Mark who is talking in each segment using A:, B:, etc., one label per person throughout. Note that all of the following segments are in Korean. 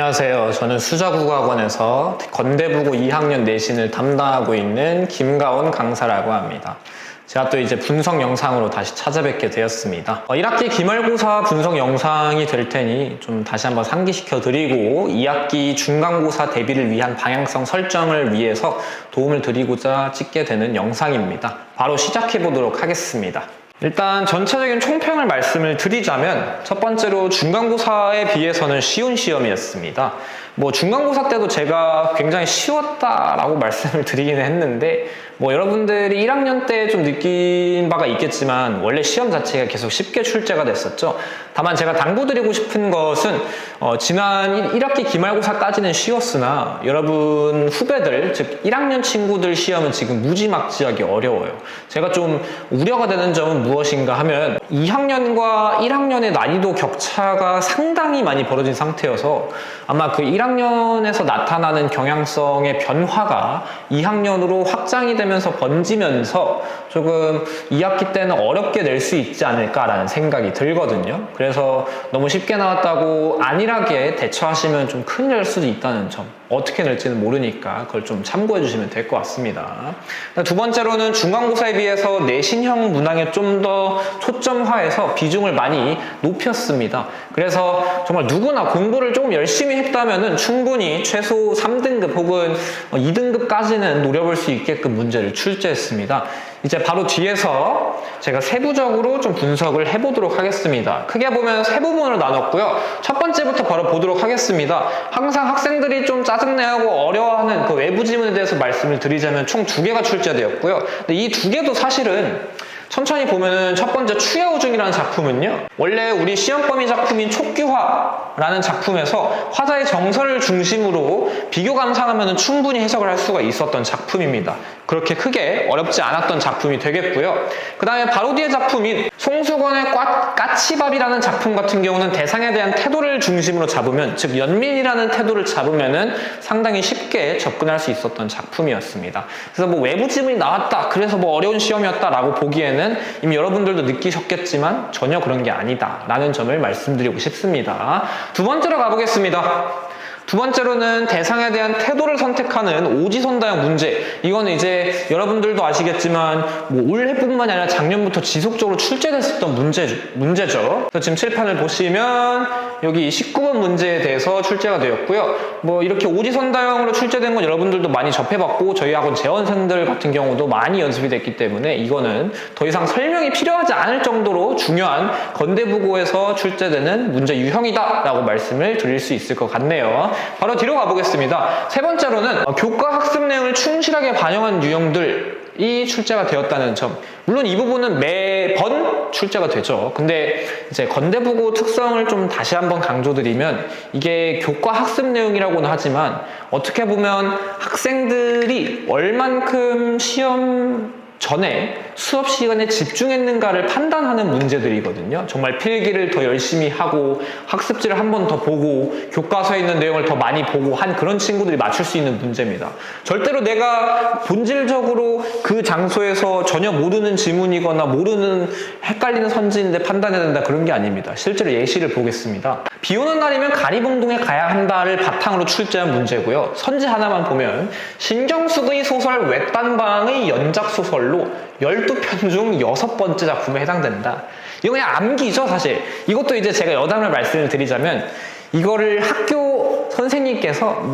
A: 안녕하세요. 저는 수자국어학원에서 건대부고 2학년 내신을 담당하고 있는 김가온 강사라고 합니다. 제가 또 이제 분석 영상으로 다시 찾아뵙게 되었습니다. 1학기 기말고사 분석 영상이 될 테니 좀 다시 한번 상기시켜 드리고 2학기 중간고사 대비를 위한 방향성 설정을 위해서 도움을 드리고자 찍게 되는 영상입니다. 바로 시작해 보도록 하겠습니다. 일단 전체적인 총평을 말씀을 드리자면 첫 번째로 중간고사에 비해서는 쉬운 시험이었습니다. 중간고사 때도 제가 굉장히 쉬웠다라고 말씀을 드리기는 했는데 여러분들이 1학년 때 좀 느낀 바가 있겠지만 원래 시험 자체가 계속 쉽게 출제가 됐었죠. 다만 제가 당부드리고 싶은 것은 지난 1학기 기말고사까지는 쉬웠으나 여러분 후배들, 즉 1학년 친구들 시험은 지금 무지막지하게 어려워요. 제가 좀 우려가 되는 점은 무엇인가 하면 2학년과 1학년의 난이도 격차가 상당히 많이 벌어진 상태여서 아마 그 1학년에서 나타나는 경향성의 변화가 2학년으로 확장이 되면서 번지면서 조금 2학기 때는 어렵게 낼 수 있지 않을까라는 생각이 들거든요. 그래서 너무 쉽게 나왔다고 안일하게 대처하시면 좀 큰일 날 수도 있다는 점, 어떻게 낼지는 모르니까 그걸 좀 참고해 주시면 될 것 같습니다. 두 번째로는 중간고사에 비해서 내신형 문항에 좀 더 초점화해서 비중을 많이 높였습니다. 그래서 정말 누구나 공부를 조금 열심히 했다면 충분히 최소 3등급 혹은 2등급까지는 노려볼 수 있게끔 문제를 출제했습니다. 이제 바로 뒤에서 제가 세부적으로 좀 분석을 해보도록 하겠습니다. 크게 보면 세 부분으로 나눴고요. 첫 번째부터 바로 보도록 하겠습니다. 항상 학생들이 좀 짜증내고 어려워하는 그 외부 지문에 대해서 말씀을 드리자면 총 2개가 출제되었고요. 근데 이 2개도 사실은 천천히 보면은 첫 번째 추여우중이라는 작품은요, 원래 우리 시험범위 작품인 촉규화라는 작품에서 화자의 정서를 중심으로 비교 감상하면 충분히 해석을 할 수가 있었던 작품입니다. 그렇게 크게 어렵지 않았던 작품이 되겠고요. 그 다음에 바로 뒤에 작품인 송수건의 까치밥이라는 작품 같은 경우는 대상에 대한 태도를 중심으로 잡으면, 즉 연민이라는 태도를 잡으면은 상당히 쉽게 접근할 수 있었던 작품이었습니다. 그래서 외부 지문이 나왔다, 그래서 어려운 시험이었다라고 보기에는 이미 여러분들도 느끼셨겠지만 전혀 그런 게 아니다 라는 점을 말씀드리고 싶습니다. 두 번째로 가보겠습니다. 두 번째로는 대상에 대한 태도를 선택하는 오지선다형 문제. 이거는 이제 여러분들도 아시겠지만 올해뿐만이 아니라 작년부터 지속적으로 출제됐었던 문제죠. 그래서 지금 칠판을 보시면 여기 19번 문제에 대해서 출제가 되었고요. 이렇게 오지선다형으로 출제된 건 여러분들도 많이 접해봤고 저희 학원 재원생들 같은 경우도 많이 연습이 됐기 때문에 이거는 더 이상 설명이 필요하지 않을 정도로 중요한 건대부고에서 출제되는 문제 유형이다 라고 말씀을 드릴 수 있을 것 같네요. 바로 뒤로 가보겠습니다. 세 번째로는 교과 학습 내용을 충실하게 반영한 유형들이 출제가 되었다는 점. 물론 이 부분은 매번 출제가 되죠. 근데 이제 건대부고 특성을 좀 다시 한번 강조드리면 이게 교과 학습 내용이라고는 하지만 어떻게 보면 학생들이 얼만큼 시험 전에 수업 시간에 집중했는가를 판단하는 문제들이거든요. 정말 필기를 더 열심히 하고 학습지를 한 번 더 보고 교과서에 있는 내용을 더 많이 보고 한 그런 친구들이 맞출 수 있는 문제입니다. 절대로 내가 본질적으로 그 장소에서 전혀 모르는 지문이거나 모르는 헷갈리는 선지인데 판단해야 된다 그런 게 아닙니다. 실제로 예시를 보겠습니다. 비 오는 날이면 가리봉동에 가야 한다를 바탕으로 출제한 문제고요. 선지 하나만 보면 신경숙의 소설 외딴방의 연작소설로 12편 중 6번째 작품에 해당된다. 이거 그냥 암기죠, 사실. 이것도 이제 제가 여담을 말씀을 드리자면 이거를 학교 선생님께서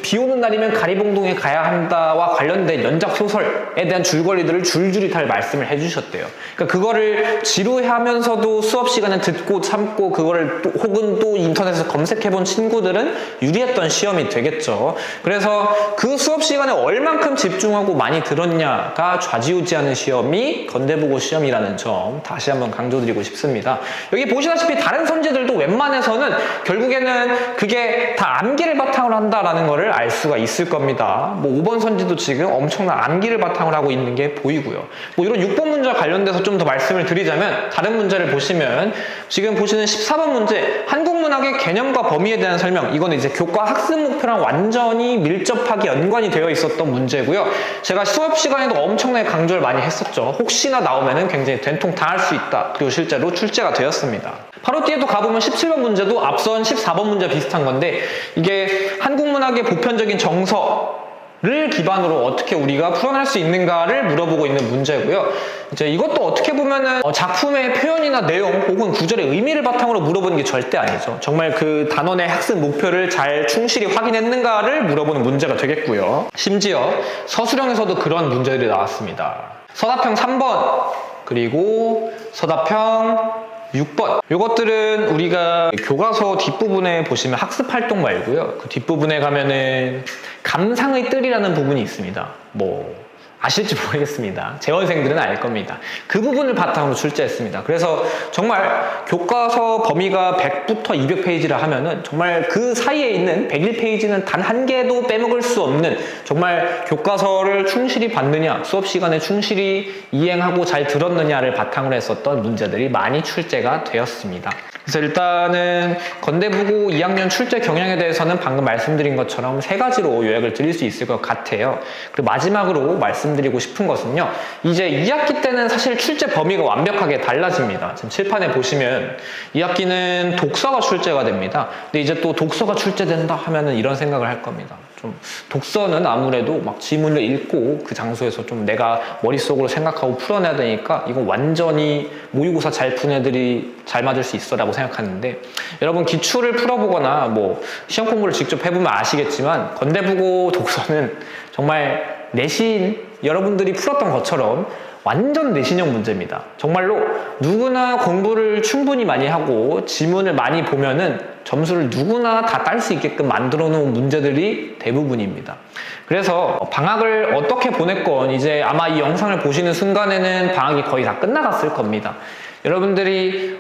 A: 비 오는 날이면 가리봉동에 가야 한다와 관련된 연작 소설에 대한 줄거리들을 줄줄이 다 말씀을 해주셨대요. 그러니까 그거를 지루해하면서도 수업 시간에 듣고 참고 그거를 혹은 또 인터넷에서 검색해본 친구들은 유리했던 시험이 되겠죠. 그래서 그 수업 시간에 얼만큼 집중하고 많이 들었냐가 좌지우지하는 시험이 건대부고 시험이라는 점 다시 한번 강조드리고 싶습니다. 여기 보시다시피 다른 선지들도 웬만해서는 결국에는 그게 다 암기를 바탕으로 한다라는 거를 알 수가 있을 겁니다. 5번 선지도 지금 엄청난 암기를 바탕으로 하고 있는 게 보이고요. 이런 6번 문제와 관련돼서 좀 더 말씀을 드리자면 다른 문제를 보시면 지금 보시는 14번 문제 한국문학의 개념과 범위에 대한 설명, 이거는 이제 교과 학습 목표랑 완전히 밀접하게 연관이 되어 있었던 문제고요. 제가 수업 시간에도 엄청나게 강조를 많이 했었죠. 혹시나 나오면은 굉장히 된통 당할 수 있다. 그리고 실제로 출제가 되었습니다. 바로 뒤에 또 가보면 17번 문제도 앞선 14번 문제 비슷한 건데, 이게 한국문학의 보편적인 정서를 기반으로 어떻게 우리가 풀어낼 수 있는가를 물어보고 있는 문제고요. 이제 이것도 어떻게 보면은 작품의 표현이나 내용 혹은 구절의 의미를 바탕으로 물어보는 게 절대 아니죠. 정말 그 단원의 학습 목표를 잘 충실히 확인했는가를 물어보는 문제가 되겠고요. 심지어 서술형에서도 그런 문제들이 나왔습니다. 서답형 3번 그리고 서답형 6번. 이것들은 우리가 교과서 뒷부분에 보시면 학습활동 말고요. 그 뒷부분에 가면은 감상의 뜰이라는 부분이 있습니다. 뭐 아실지 모르겠습니다. 재원생들은 알 겁니다. 그 부분을 바탕으로 출제했습니다. 그래서 정말 교과서 범위가 100부터 200페이지라 하면은 정말 그 사이에 있는 101페이지는 단 한 개도 빼먹을 수 없는, 정말 교과서를 충실히 봤느냐, 수업 시간에 충실히 이행하고 잘 들었느냐를 바탕으로 했었던 문제들이 많이 출제가 되었습니다. 그래서 일단은 건대부고 2학년 출제 경향에 대해서는 방금 말씀드린 것처럼 3가지로 요약을 드릴 수 있을 것 같아요. 그리고 마지막으로 말씀드리고 싶은 것은요, 이제 2학기 때는 사실 출제 범위가 완벽하게 달라집니다. 지금 칠판에 보시면 2학기는 독서가 출제가 됩니다. 근데 이제 또 독서가 출제된다 하면은 이런 생각을 할 겁니다. 좀 독서는 아무래도 막 지문을 읽고 그 장소에서 좀 내가 머릿속으로 생각하고 풀어내야 되니까 이건 완전히 모의고사 잘 푼 애들이 잘 맞을 수 있어 라고 생각하는데, 여러분 기출을 풀어보거나 뭐 시험 공부를 직접 해보면 아시겠지만 건대부고 독서는 정말 내신 여러분들이 풀었던 것처럼 완전 내신형 문제입니다. 정말로 누구나 공부를 충분히 많이 하고 지문을 많이 보면은 점수를 누구나 다 딸 수 있게끔 만들어 놓은 문제들이 대부분입니다. 그래서 방학을 어떻게 보냈건 이제 아마 이 영상을 보시는 순간에는 방학이 거의 다 끝나갔을 겁니다. 여러분들이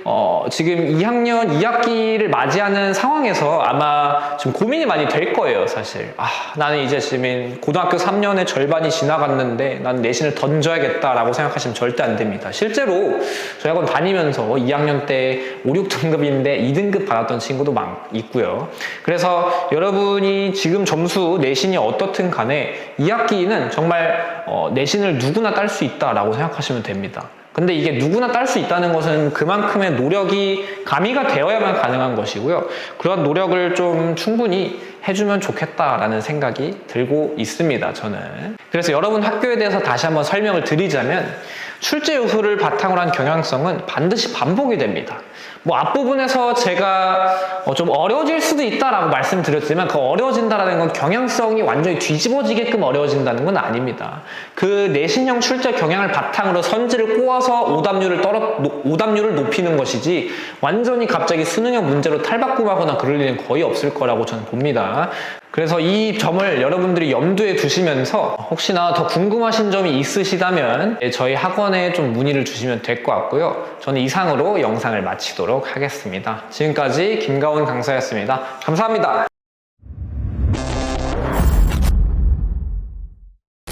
A: 지금 2학년 2학기를 맞이하는 상황에서 아마 좀 고민이 많이 될 거예요, 사실. 나는 이제 지금 고등학교 3년의 절반이 지나갔는데 난 내신을 던져야겠다라고 생각하시면 절대 안 됩니다. 실제로 저희 학원 다니면서 2학년 때 5, 6등급인데 2등급 받았던 친구도 있고요. 그래서 여러분이 지금 점수 내신이 어떻든 간에 2학기는 정말 내신을 누구나 딸 수 있다라고 생각하시면 됩니다. 근데 이게 누구나 딸 수 있다는 것은 그만큼의 노력이 가미가 되어야만 가능한 것이고요. 그런 노력을 좀 충분히 해주면 좋겠다라는 생각이 들고 있습니다, 저는. 그래서 여러분 학교에 대해서 다시 한번 설명을 드리자면, 출제 요소를 바탕으로 한 경향성은 반드시 반복이 됩니다. 뭐 앞부분에서 제가 좀 어려워질 수도 있다라고 말씀드렸지만, 그 어려워진다라는 건 경향성이 완전히 뒤집어지게끔 어려워진다는 건 아닙니다. 그 내신형 출제 경향을 바탕으로 선지를 꼬아서 오답률을 높이는 것이지, 완전히 갑자기 수능형 문제로 탈바꿈하거나 그럴 일은 거의 없을 거라고 저는 봅니다. 그래서 이 점을 여러분들이 염두에 두시면서 혹시나 더 궁금하신 점이 있으시다면 저희 학원에 좀 문의를 주시면 될 것 같고요. 저는 이상으로 영상을 마치도록 하겠습니다. 지금까지 김가온 강사였습니다. 감사합니다.